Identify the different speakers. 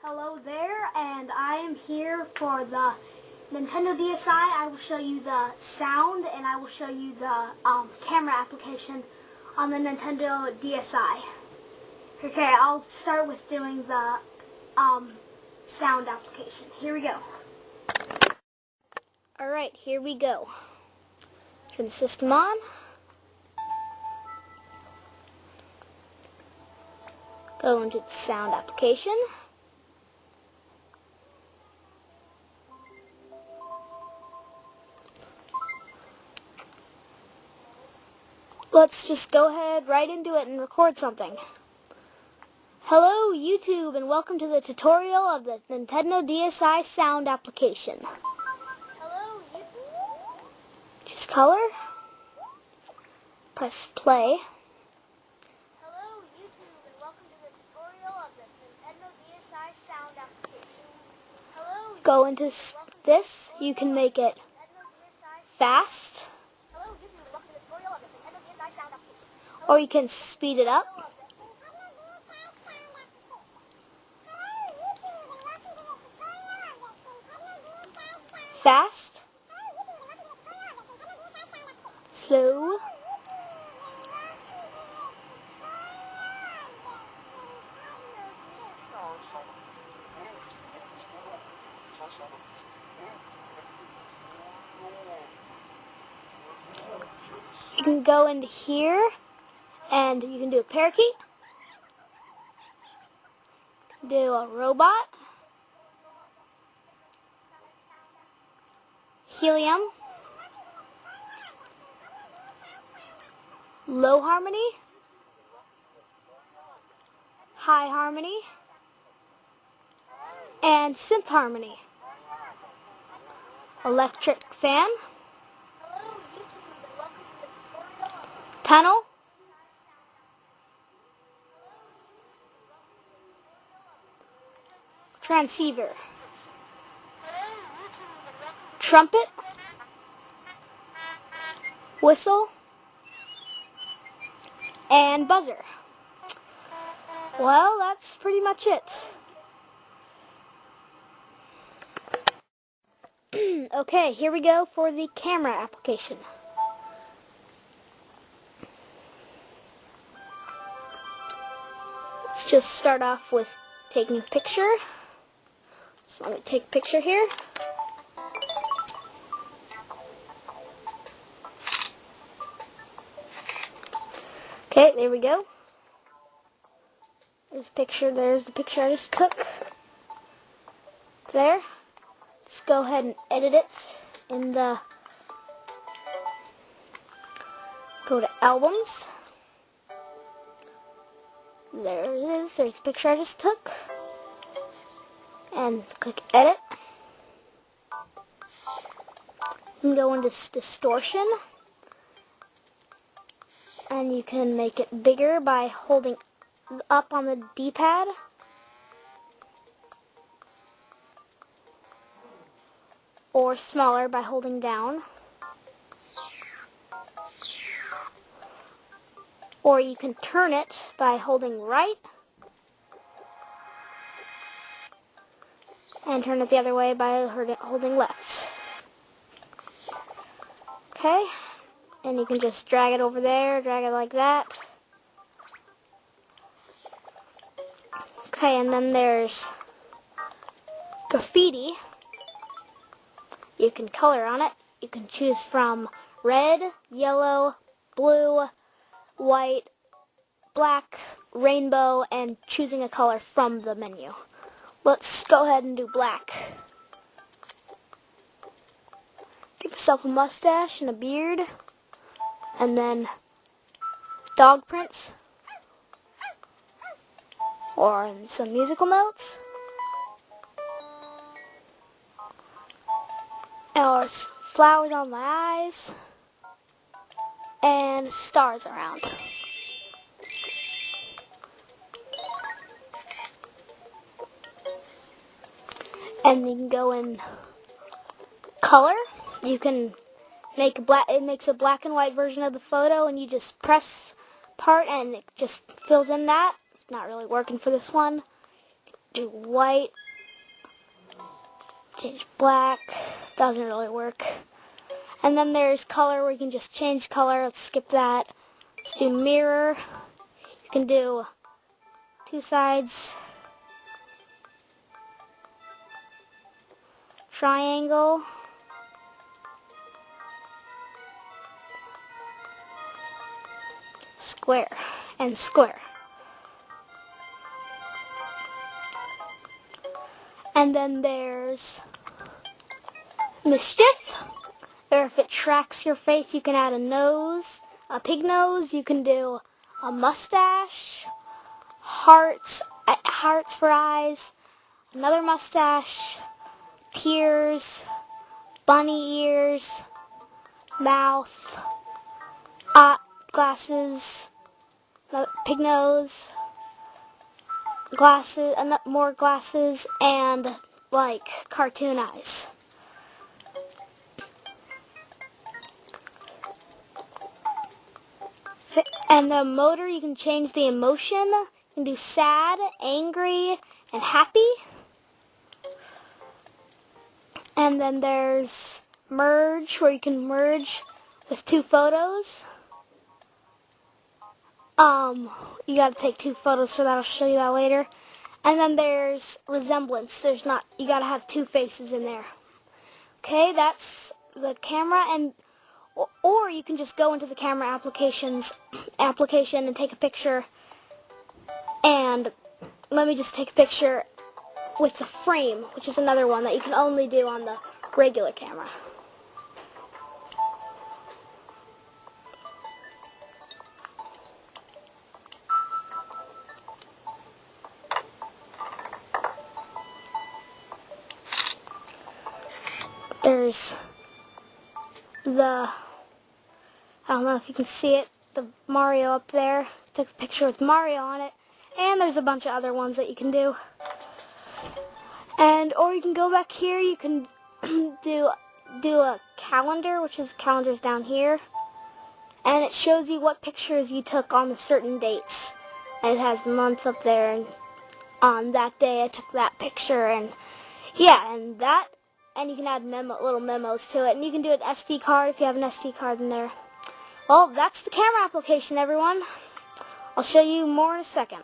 Speaker 1: Hello there, and I am here for the Nintendo DSi. I will show you the sound, and I will show you the camera application on the Nintendo DSi. Okay, I'll start with doing the sound application. Here we go. Alright, here we go. Turn the system on. Go into the sound application. Let's just go ahead right into it and record something. Hello YouTube, and welcome to the tutorial of the Nintendo DSi sound application. Hello YouTube. Choose color. Press play. Hello YouTube, and welcome to the tutorial of the Nintendo DSi sound application. Hello. Go into this. You can make it fast. Or you can speed it up. Fast. Slow. You can go into here and you can do a parakeet, do a robot, helium, low harmony, high harmony, and synth harmony, electric fan, tunnel, transceiver, trumpet, whistle, and buzzer. Well, that's pretty much it. Okay, here we go for the camera application. Let's just start off with taking a picture. So let me take a picture here. Okay, there we go. There's the picture I just took. There. Let's go ahead and edit it in the, go to albums. There it is, there's the picture I just took. And click edit. You can go into distortion. And you can make it bigger by holding up on the D-pad. Or smaller by holding down. Or you can turn it by holding right. And turn it the other way by holding left. Okay. And you can just drag it over there, drag it like that. Okay, and then there's graffiti. You can color on it. You can choose from red, yellow, blue, white, black, rainbow, and choosing a color from the menu. Let's go ahead and do black. Give yourself a mustache and a beard. And then dog prints. Or some musical notes. Or flowers on my eyes. And stars around. And you can go in color. You can make it makes a black and white version of the photo, and you just press part and it just fills in that. It's not really working for this one. do white, change black, doesn't really work. And then there's color where you can just change color. Let's skip that. Let's do mirror. You can do two sides, triangle, square, and square. And then there's mischief, or if it tracks your face, you can add a nose, a pig nose. You can do a mustache, hearts for eyes, another mustache, tears, bunny ears, mouth, glasses, pig nose, glasses, more glasses, and like cartoon eyes. And the motor, you can change the emotion. You can do sad, angry, and happy. And then there's merge, where you can merge with two photos. You gotta take two photos for that. I'll show you that later. And then there's resemblance. You gotta have two faces in there. Okay, that's the camera, or you can just go into the camera application and take a picture. And let me just take a picture with the frame, which is another one that you can only do on the regular camera. There's I don't know if you can see it, the Mario up there. Took a picture with Mario on it. And there's a bunch of other ones that you can do. Or you can go back here, you can do a calendar, which is calendars down here. And it shows you what pictures you took on the certain dates. And it has the month up there, and on that day I took that picture, and yeah, and you can add little memos to it, and you can do an SD card if you have an SD card in there. Well, that's the camera application, everyone. I'll show you more in a second.